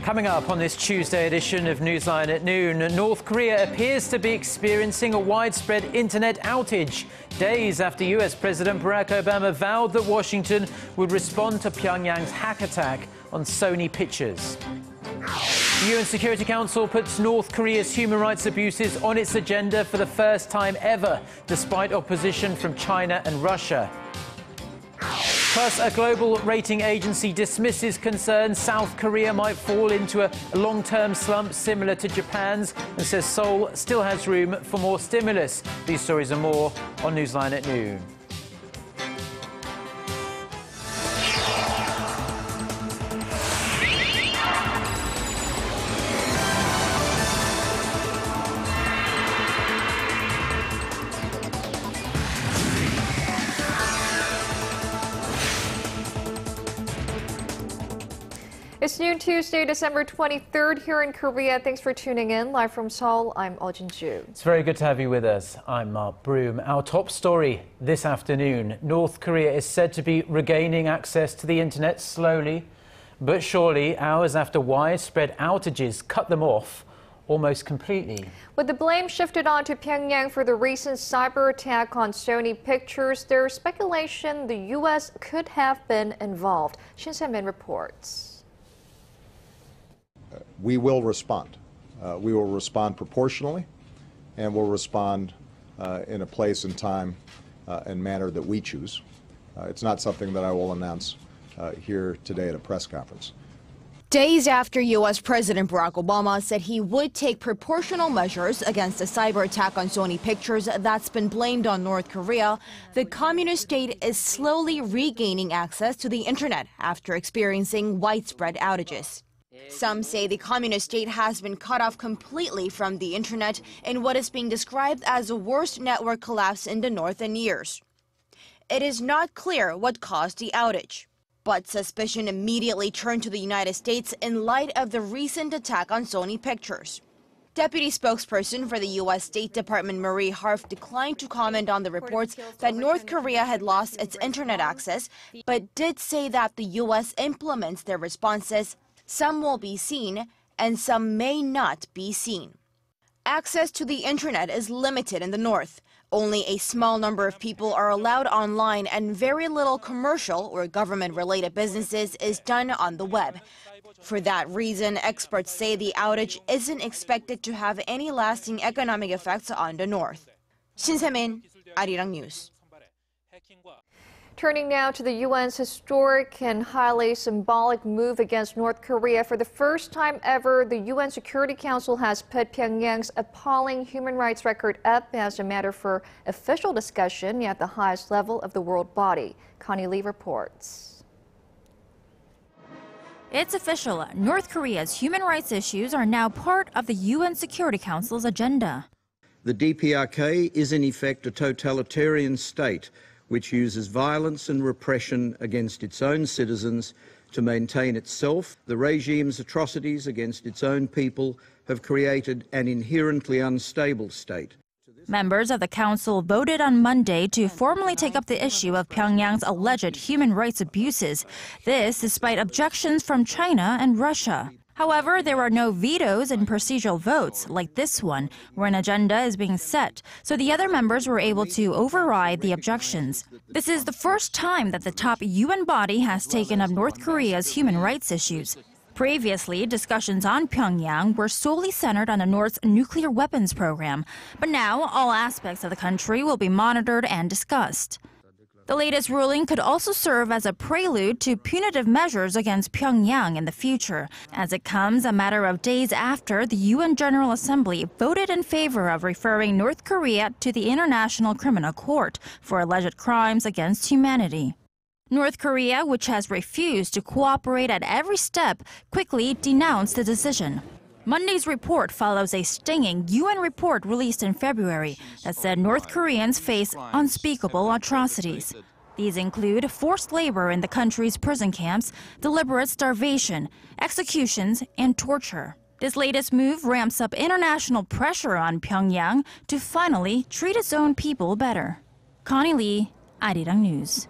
Coming up on this Tuesday edition of Newsline at noon, North Korea appears to be experiencing a widespread internet outage, days after US President Barack Obama vowed that Washington would respond to Pyongyang's hack attack on Sony Pictures. The UN Security Council puts North Korea's human rights abuses on its agenda for the first time ever, despite opposition from China and Russia. Plus, a global rating agency dismisses concerns South Korea might fall into a long-term slump similar to Japan's and says Seoul still has room for more stimulus. These stories and more on Newsline at noon. It's noon Tuesday, December 23rd here in Korea. Thanks for tuning in. Live from Seoul, I'm Eoh Jin-joo. It's very good to have you with us. I'm Mark Broome. Our top story this afternoon. North Korea is said to be regaining access to the internet slowly but surely, hours after widespread outages cut them off almost completely. With the blame shifted onto Pyongyang for the recent cyber attack on Sony Pictures, there's speculation the U.S. could have been involved. Shin Se-min reports. We will respond. We will respond proportionally, and we'll respond in a place and time and manner that we choose. It's not something that I will announce here today at a press conference. Days after U.S. President Barack Obama said he would take proportional measures against a cyber attack on Sony Pictures that's been blamed on North Korea, the communist state is slowly regaining access to the internet after experiencing widespread outages. Some say the communist state has been cut off completely from the internet in what is being described as the worst network collapse in the north in years. It is not clear what caused the outage, but suspicion immediately turned to the United States in light of the recent attack on Sony Pictures. Deputy spokesperson for the U.S. State Department Marie Harf declined to comment on the reports that North Korea had lost its internet access, but did say that the U.S. implements their responses. Some will be seen, and some may not be seen. Access to the internet is limited in the north. Only a small number of people are allowed online, and very little commercial or government-related businesses is done on the web. For that reason, experts say the outage isn't expected to have any lasting economic effects on the north. Shin Se-min, Arirang News. Turning now to the UN's historic and highly symbolic move against North Korea. For the first time ever, the UN Security Council has put Pyongyang's appalling human rights record up as a matter for official discussion at the highest level of the world body. Connie Lee reports. It's official. North Korea's human rights issues are now part of the UN Security Council's agenda. The DPRK is in effect a totalitarian state which uses violence and repression against its own citizens to maintain itself. The regime's atrocities against its own people have created an inherently unstable state. Members of the council voted on Monday to formally take up the issue of Pyongyang's alleged human rights abuses. This despite objections from China and Russia. However, there are no vetoes in procedural votes like this one, where an agenda is being set, so the other members were able to override the objections. This is the first time that the top UN body has taken up North Korea's human rights issues. Previously, discussions on Pyongyang were solely centered on the North's nuclear weapons program, but now all aspects of the country will be monitored and discussed. The latest ruling could also serve as a prelude to punitive measures against Pyongyang in the future, as it comes a matter of days after the UN General Assembly voted in favor of referring North Korea to the International Criminal Court for alleged crimes against humanity. North Korea, which has refused to cooperate at every step, quickly denounced the decision. Monday's report follows a stinging UN report released in February that said North Koreans face unspeakable atrocities. These include forced labor in the country's prison camps, deliberate starvation, executions, and torture. This latest move ramps up international pressure on Pyongyang to finally treat its own people better. Connie Lee, Arirang News.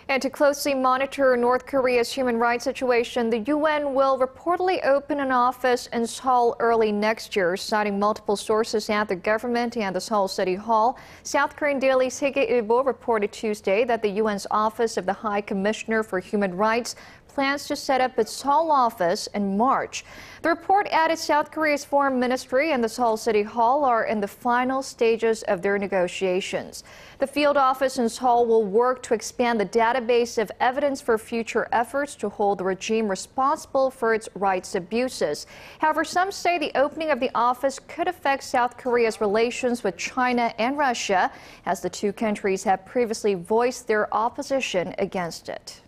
And to closely monitor North Korea's human rights situation, the UN will reportedly open an office in Seoul early next year, citing multiple sources at the government and the Seoul City Hall. South Korean daily Seoul reported Tuesday that the UN's Office of the High Commissioner for Human Rights plans to set up its Seoul office in March. The report added South Korea's Foreign Ministry and the Seoul City Hall are in the final stages of their negotiations. The field office in Seoul will work to expand the database of evidence for future efforts to hold the regime responsible for its rights abuses. However, some say the opening of the office could affect South Korea's relations with China and Russia, as the two countries have previously voiced their opposition against it.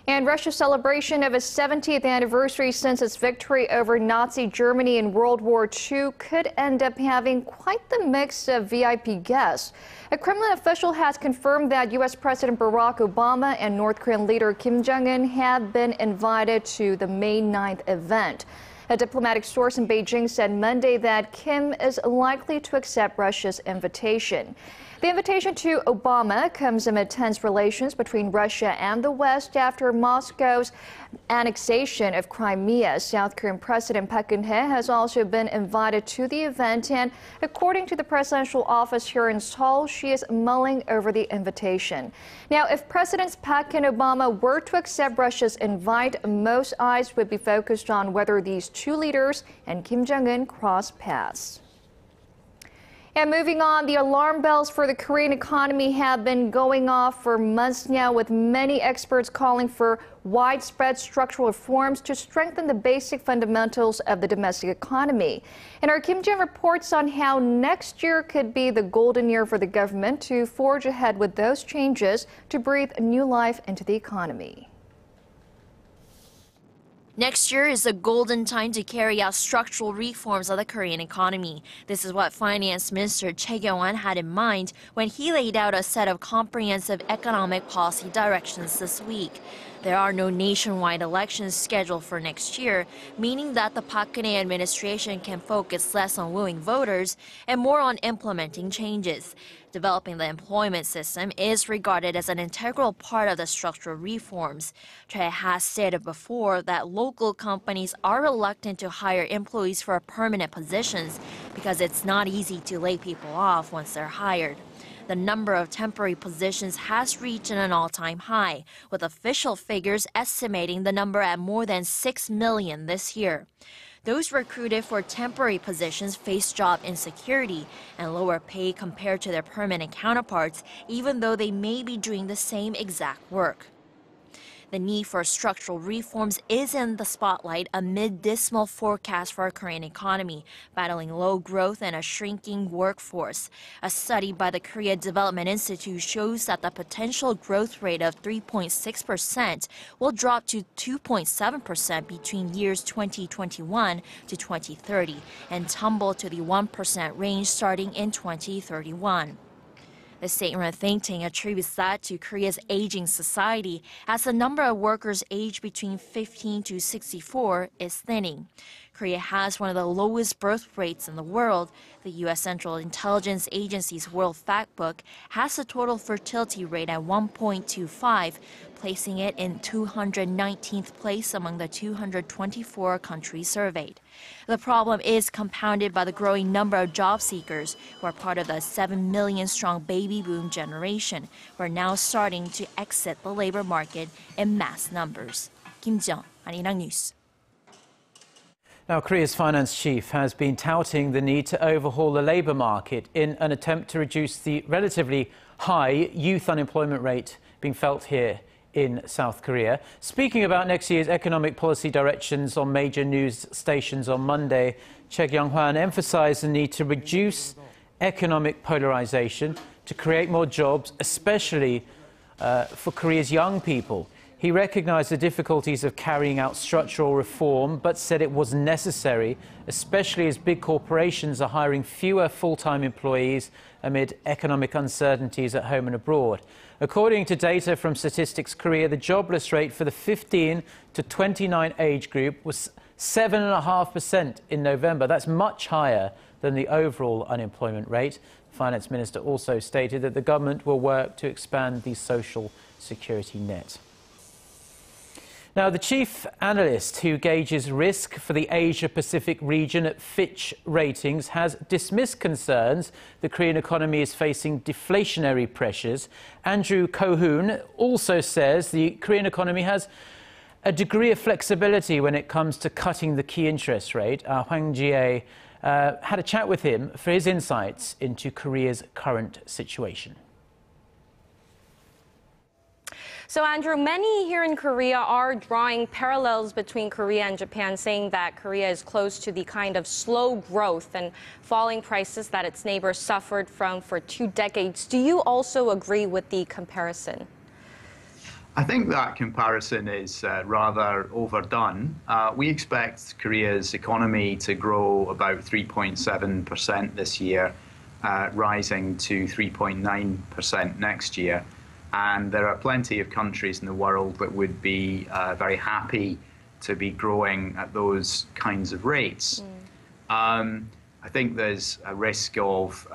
And Russia's celebration of its 70th anniversary since its victory over Nazi Germany in World War II could end up having quite the mix of VIP guests. A Kremlin official has confirmed that U.S. President Barack Obama and North Korean leader Kim Jong-un have been invited to the May 9th event. A diplomatic source in Beijing said Monday that Kim is likely to accept Russia's invitation. The invitation to Obama comes amid tense relations between Russia and the West after Moscow's annexation of Crimea. South Korean President Park Geun-hye has also been invited to the event, and according to the presidential office here in Seoul, she is mulling over the invitation. Now, if Presidents Park and Obama were to accept Russia's invite, most eyes would be focused on whether these two leaders and Kim Jong-un cross paths. And moving on, the alarm bells for the Korean economy have been going off for months now, with many experts calling for widespread structural reforms to strengthen the basic fundamentals of the domestic economy. And our Kim Jin reports on how next year could be the golden year for the government to forge ahead with those changes to breathe new life into the economy. Next year is a golden time to carry out structural reforms of the Korean economy. This is what Finance Minister Choi Kyung-won had in mind when he laid out a set of comprehensive economic policy directions this week. There are no nationwide elections scheduled for next year, meaning that the Park Geun-hye administration can focus less on wooing voters and more on implementing changes. Developing the employment system is regarded as an integral part of the structural reforms. Choi has stated before that local companies are reluctant to hire employees for permanent positions because it's not easy to lay people off once they're hired. The number of temporary positions has reached an all-time high, with official figures estimating the number at more than 6 million this year. Those recruited for temporary positions face job insecurity and lower pay compared to their permanent counterparts, even though they may be doing the same exact work. The need for structural reforms is in the spotlight amid dismal forecasts for our Korean economy, battling low growth and a shrinking workforce. A study by the Korea Development Institute shows that the potential growth rate of 3.6% will drop to 2.7% between years 2021 to 2030 and tumble to the 1% range starting in 2031. The state-run think tank attributes that to Korea's aging society, as the number of workers aged between 15 to 64 is thinning. Korea has one of the lowest birth rates in the world. The U.S. Central Intelligence Agency's World Factbook has a total fertility rate at 1.25, placing it in 219th place among the 224 countries surveyed. The problem is compounded by the growing number of job seekers who are part of the 7 million-strong baby boom generation, who are now starting to exit the labor market in mass numbers. Kim Jin-joo, Arirang News. Now, Korea's finance chief has been touting the need to overhaul the labour market in an attempt to reduce the relatively high youth unemployment rate being felt here in South Korea. Speaking about next year's economic policy directions on major news stations on Monday, Choi Kyung-hwan emphasized the need to reduce economic polarization, to create more jobs, especially for Korea's young people. He recognized the difficulties of carrying out structural reform, but said it was necessary, especially as big corporations are hiring fewer full-time employees amid economic uncertainties at home and abroad. According to data from Statistics Korea, the jobless rate for the 15 to 29 age group was 7.5% in November. That's much higher than the overall unemployment rate. The finance minister also stated that the government will work to expand the social security net. Now, the chief analyst who gauges risk for the Asia-Pacific region at Fitch Ratings has dismissed concerns the Korean economy is facing deflationary pressures. Andrew Cohoon also says the Korean economy has a degree of flexibility when it comes to cutting the key interest rate. Hwang Ji-ae had a chat with him for his insights into Korea's current situation. So, Andrew, many here in Korea are drawing parallels between Korea and Japan, saying that Korea is close to the kind of slow growth and falling prices that its neighbors suffered from for 2 decades. Do you also agree with the comparison? I think that comparison is rather overdone. We expect Korea's economy to grow about 3.7% this year, rising to 3.9% next year. And there are plenty of countries in the world that would be very happy to be growing at those kinds of rates. I think there's a risk of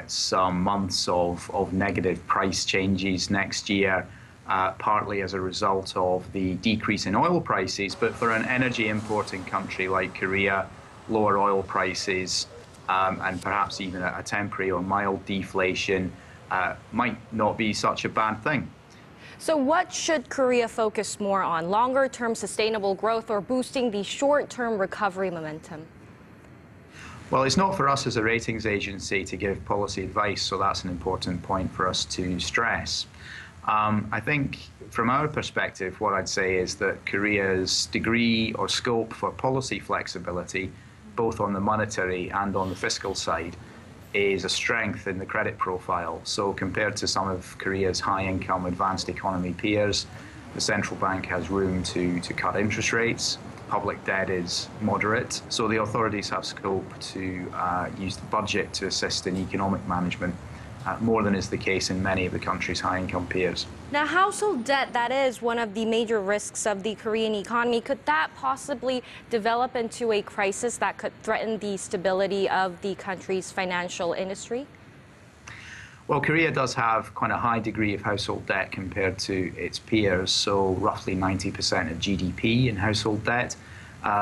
some months of negative price changes next year, partly as a result of the decrease in oil prices. But for an energy importing country like Korea, lower oil prices and perhaps even a temporary or mild deflation might not be such a bad thing. So what should Korea focus more on, longer-term sustainable growth or boosting the short-term recovery momentum? Well, it's not for us as a ratings agency to give policy advice, so that's an important point for us to stress. I think from our perspective, what I'd say is that Korea's degree or scope for policy flexibility, both on the monetary and on the fiscal side, is a strength in the credit profile. So compared to some of Korea's high-income advanced economy peers, the central bank has room to cut interest rates. Public debt is moderate. So the authorities have scope to use the budget to assist in economic management, more than is the case in many of the country's high-income peers. Now, household debt, that is one of the major risks of the Korean economy. Could that possibly develop into a crisis that could threaten the stability of the country's financial industry? Well, Korea does have quite a high degree of household debt compared to its peers, so roughly 90% of GDP in household debt,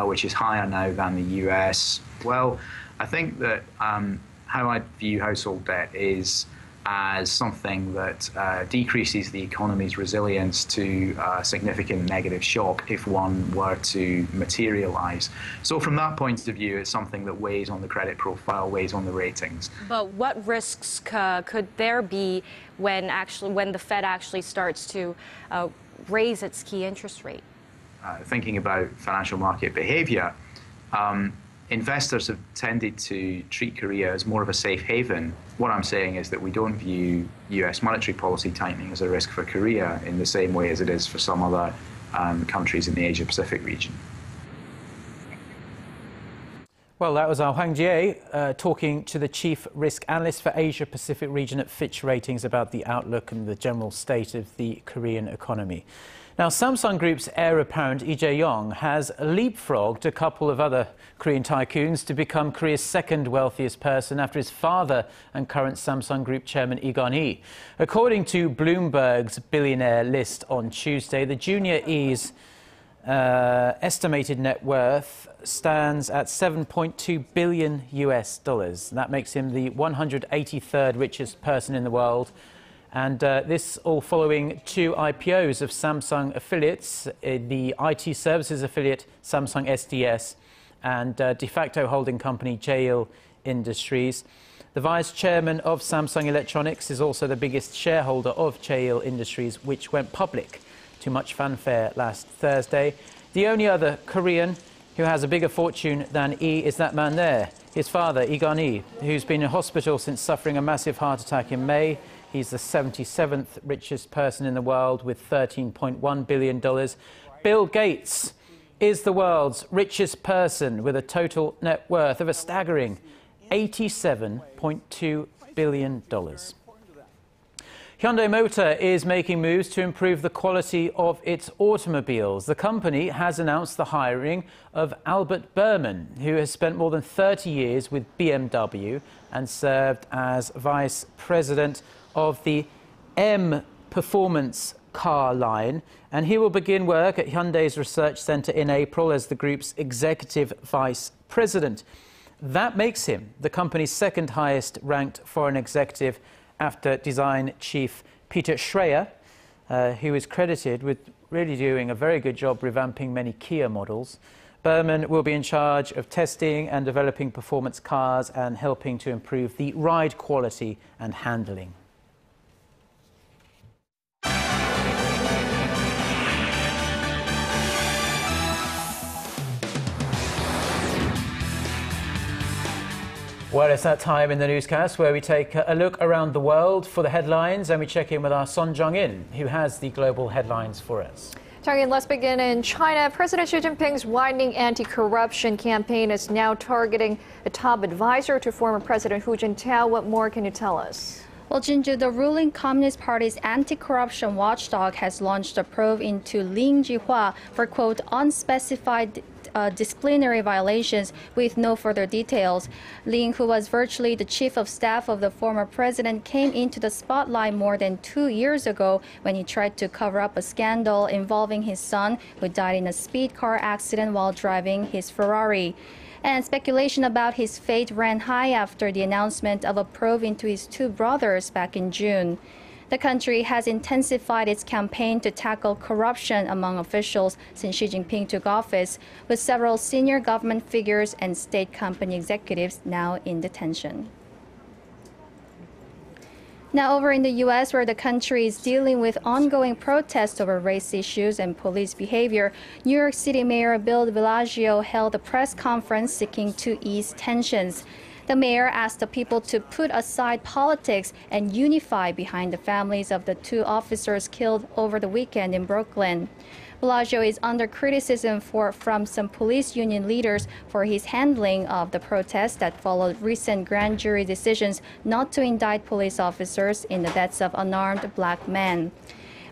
which is higher now than the US. Well, I think that how I view household debt is as something that decreases the economy's resilience to significant negative shock if one were to materialize. So from that point of view, it's something that weighs on the credit profile, weighs on the ratings. But what risks could there be when the Fed actually starts to raise its key interest rate? Thinking about financial market behavior, investors have tended to treat Korea as more of a safe haven. What I'm saying is that we don't view US monetary policy tightening as a risk for Korea in the same way as it is for some other countries in the Asia-Pacific region. Well, that was our Hwang Ji-ae talking to the chief risk analyst for Asia-Pacific region at Fitch Ratings about the outlook and the general state of the Korean economy. Now, Samsung Group's heir apparent Lee Jae-yong has leapfrogged a couple of other Korean tycoons to become Korea's second wealthiest person after his father and current Samsung Group chairman Lee Gun-hee. According to Bloomberg's billionaire list on Tuesday, the junior E's estimated net worth stands at $7.2 billion US. That makes him the 183rd richest person in the world. And this all following 2 IPOs of Samsung affiliates, the IT services affiliate Samsung SDS and de facto holding company Seoul Industries. The vice chairman of Samsung Electronics is also the biggest shareholder of Seoul Industries, which went public to much fanfare last Thursday. The only other Korean who has a bigger fortune than E is that man there, his father, Lee Gun-hee, who's been in hospital since suffering a massive heart attack in May. He's the 77th richest person in the world with $13.1 billion. Bill Gates is the world's richest person with a total net worth of a staggering $87.2 billion. Hyundai Motor is making moves to improve the quality of its automobiles. The company has announced the hiring of Albert Berman, who has spent more than 30 years with BMW and served as vice president of the M performance car line. And he will begin work at Hyundai's research center in April as the group's executive vice president. That makes him the company's second highest ranked foreign executive after design chief Peter Schreier, who is credited with really doing a very good job revamping many Kia models. Berman will be in charge of testing and developing performance cars and helping to improve the ride quality and handling. Well, it's that time in the newscast where we take a look around the world for the headlines, and we check in with our Son Jung-in, who has the global headlines for us. Jung-in, let's begin in China. President Xi Jinping's widening anti-corruption campaign is now targeting a top advisor to former President Hu Jintao. What more can you tell us? Well, Jin-joo, the ruling Communist Party's anti-corruption watchdog has launched a probe into Lin Jihua for, quote, unspecified disciplinary violations with no further details. Lin, who was virtually the chief of staff of the former president, came into the spotlight more than 2 years ago when he tried to cover up a scandal involving his son, who died in a speed car accident while driving his Ferrari. And speculation about his fate ran high after the announcement of a probe into his two brothers back in June. The country has intensified its campaign to tackle corruption among officials since Xi Jinping took office, with several senior government figures and state company executives now in detention. Now over in the U.S., where the country is dealing with ongoing protests over race issues and police behavior, New York City Mayor Bill de Blasio held a press conference seeking to ease tensions. The mayor asked the people to put aside politics and unify behind the families of the two officers killed over the weekend in Brooklyn. Blasio is under criticism from some police union leaders for his handling of the protests that followed recent grand jury decisions not to indict police officers in the deaths of unarmed black men.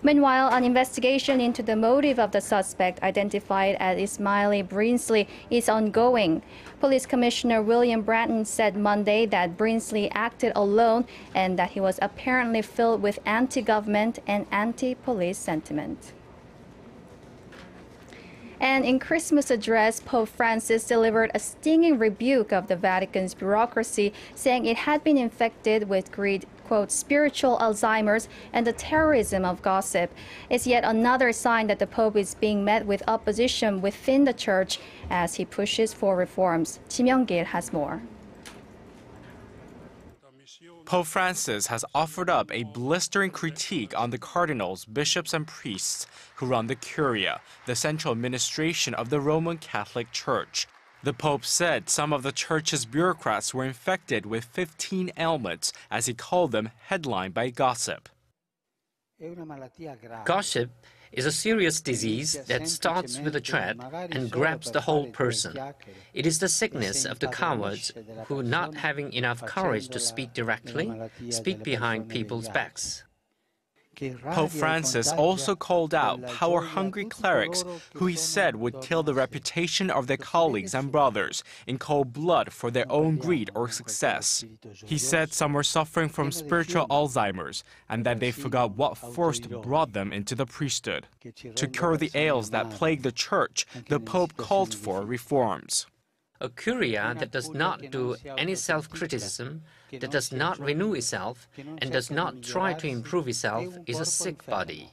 Meanwhile, an investigation into the motive of the suspect, identified as Ismaili Brinsley, is ongoing. Police Commissioner William Bratton said Monday that Brinsley acted alone and that he was apparently filled with anti-government and anti-police sentiment. And in Christmas address, Pope Francis delivered a stinging rebuke of the Vatican's bureaucracy, saying it had been infected with greed, quote, spiritual Alzheimer's and the terrorism of gossip. It's yet another sign that the Pope is being met with opposition within the Church as he pushes for reforms. Kim Young-gil has more. Pope Francis has offered up a blistering critique on the cardinals, bishops, and priests who run the Curia, the central administration of the Roman Catholic Church. The Pope said some of the Church's bureaucrats were infected with 15 ailments, as he called them, headlined by gossip. Gossip is a serious disease that starts with a trap and grabs the whole person. It is the sickness of the cowards who, not having enough courage to speak directly, speak behind people's backs. Pope Francis also called out power-hungry clerics who he said would kill the reputation of their colleagues and brothers in cold blood for their own greed or success. He said some were suffering from spiritual Alzheimer's and that they forgot what first brought them into the priesthood. To cure the ails that plague the Church, the Pope called for reforms. A curia that does not do any self-criticism, that does not renew itself, and does not try to improve itself is a sick body.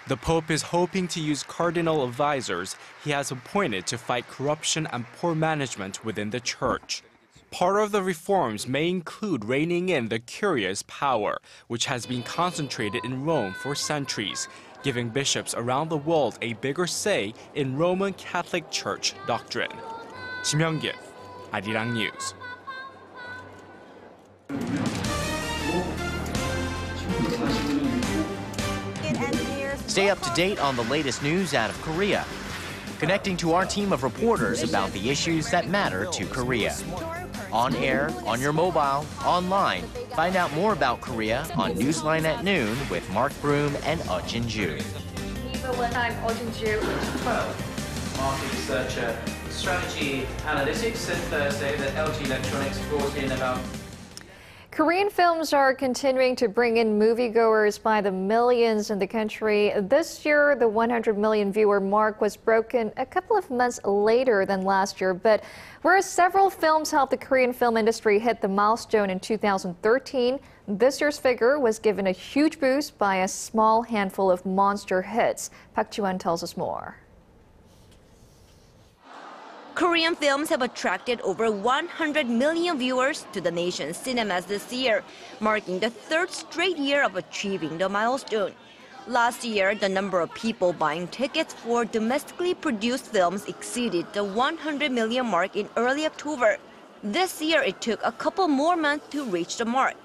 The Pope is hoping to use cardinal advisors he has appointed to fight corruption and poor management within the Church. Part of the reforms may include reining in the curia's power, which has been concentrated in Rome for centuries, giving bishops around the world a bigger say in Roman Catholic Church doctrine. Kim Young-gil, Arirang News. Stay up to date on the latest news out of Korea, connecting to our team of reporters about the issues that matter to Korea. On air, on your mobile, online, Find out more about Korea on NEWSLINE at Noon with Mark Broome and Eoh Jin-joo. I'm Eoh Jin-joo. Market researcher, Strategy Analytics said Thursday that LG Electronics brought in about... Korean films are continuing to bring in moviegoers by the millions in the country. This year, the 100 million viewer mark was broken a couple of months later than last year. But whereas several films helped the Korean film industry hit the milestone in 2013, this year's figure was given a huge boost by a small handful of monster hits. Park Ji-won tells us more. Korean films have attracted over 100 million viewers to the nation's cinemas this year, marking the third straight year of achieving the milestone. Last year, the number of people buying tickets for domestically produced films exceeded the 100 million mark in early October. This year, it took a couple more months to reach the mark.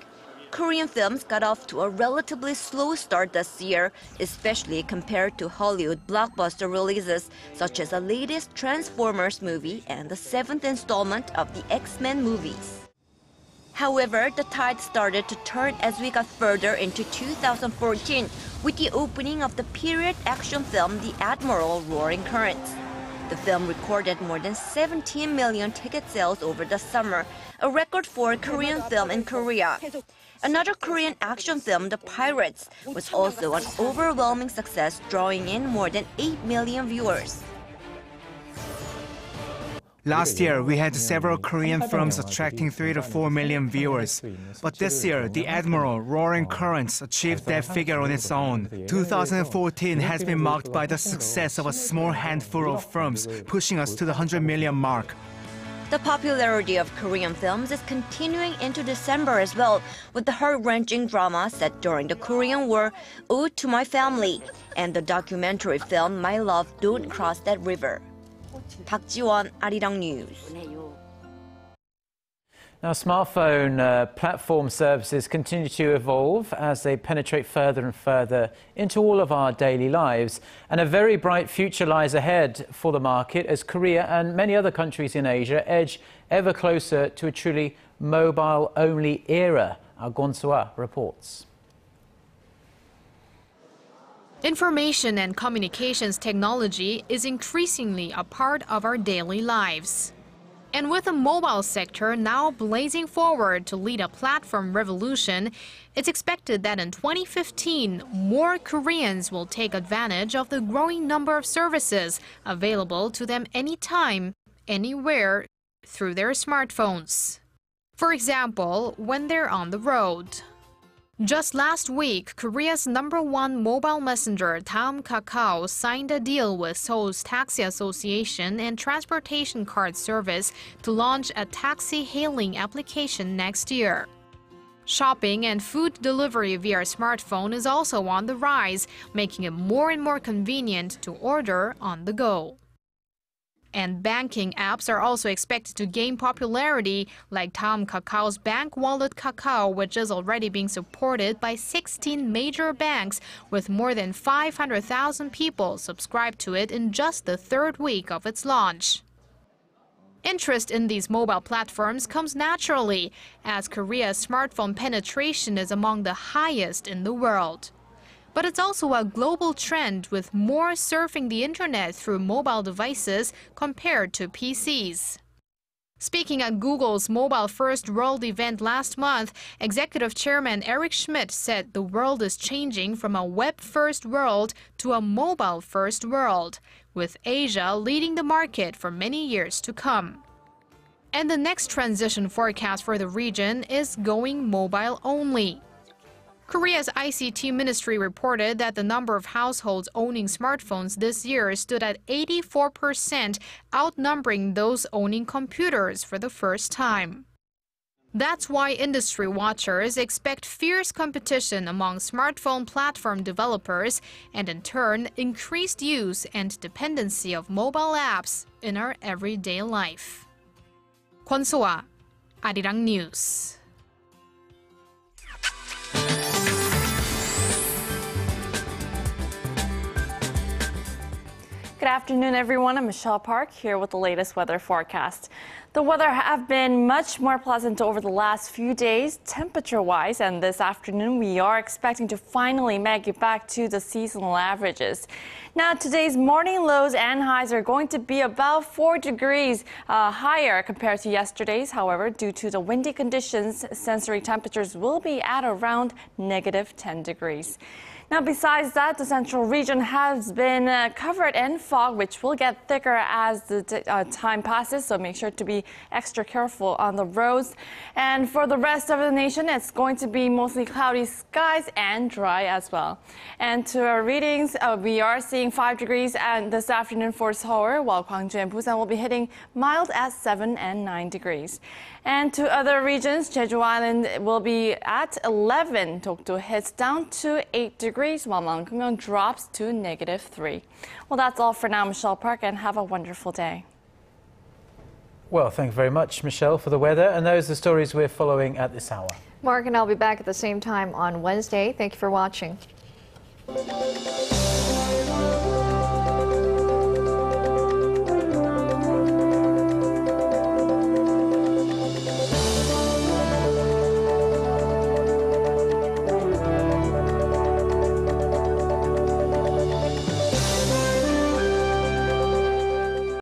Korean films got off to a relatively slow start this year, especially compared to Hollywood blockbuster releases such as the latest Transformers movie and the 7th installment of the X-Men movies. However, the tide started to turn as we got further into 2014 with the opening of the period action film The Admiral Roaring Currents. The film recorded more than 17 million ticket sales over the summer, a record for a Korean film in Korea. Another Korean action film, The Pirates, was also an overwhelming success, drawing in more than 8 million viewers. Last year, we had several Korean films attracting 3 to 4 million viewers. But this year, The Admiral Roaring Currents achieved that figure on its own. 2014 has been marked by the success of a small handful of films, pushing us to the 100 million mark. The popularity of Korean films is continuing into December as well, with the heart-wrenching drama set during the Korean War, Ode to My Family, and the documentary film My Love, Don't Cross That River. Park Ji-won, Arirang News. Now, smartphone platform services continue to evolve as they penetrate further and further into all of our daily lives. And a very bright future lies ahead for the market as Korea and many other countries in Asia edge ever closer to a truly mobile-only era. Our Gwon-soa reports. Information and communications technology is increasingly a part of our daily lives. And with the mobile sector now blazing forward to lead a platform revolution, it's expected that in 2015, more Koreans will take advantage of the growing number of services available to them anytime, anywhere, through their smartphones. For example, when they're on the road. Just last week, Korea's #1 mobile messenger, Daum Kakao, signed a deal with Seoul's Taxi Association and Transportation Card Service to launch a taxi hailing application next year. Shopping and food delivery via smartphone is also on the rise, making it more and more convenient to order on the go. And banking apps are also expected to gain popularity, like Daum Kakao's bank wallet Kakao, which is already being supported by 16 major banks, with more than 500,000 people subscribed to it in just the third week of its launch. Interest in these mobile platforms comes naturally, as Korea's smartphone penetration is among the highest in the world. But it's also a global trend, with more surfing the internet through mobile devices compared to PCs. Speaking at Google's Mobile First World event last month, Executive Chairman Eric Schmidt said the world is changing from a web-first world to a mobile-first world, with Asia leading the market for many years to come. And the next transition forecast for the region is going mobile only. Korea's ICT ministry reported that the number of households owning smartphones this year stood at 84%, outnumbering those owning computers for the first time. That's why industry watchers expect fierce competition among smartphone platform developers and, in turn, increased use and dependency of mobile apps in our everyday life. Gwon-soa, Arirang News. Good afternoon, everyone. I'm Michelle Park here with the latest weather forecast. The weather have been much more pleasant over the last few days, temperature-wise, and this afternoon we are expecting to finally make it back to the seasonal averages. Now, today's morning lows and highs are going to be about 4 degrees higher compared to yesterday's. However, due to the windy conditions, sensory temperatures will be at around -10 degrees. Now, besides that, the central region has been covered in fog, which will get thicker as the time passes, so make sure to be extra careful on the roads. And for the rest of the nation, it's going to be mostly cloudy skies and dry as well. And to our readings, we are seeing 5 degrees this afternoon for Seoul, while Gwangju and Busan will be hitting mild at 7 and 9 degrees. And to other regions, Jeju Island will be at 11. Dokdo hits down to 8 degrees, while Manggyeong drops to -3. Well, that's all for now, Michelle Park, and have a wonderful day. Well, thank you very much, Michelle, for the weather. And those are the stories we're following at this hour. Mark and I'll be back at the same time on Wednesday. Thank you for watching.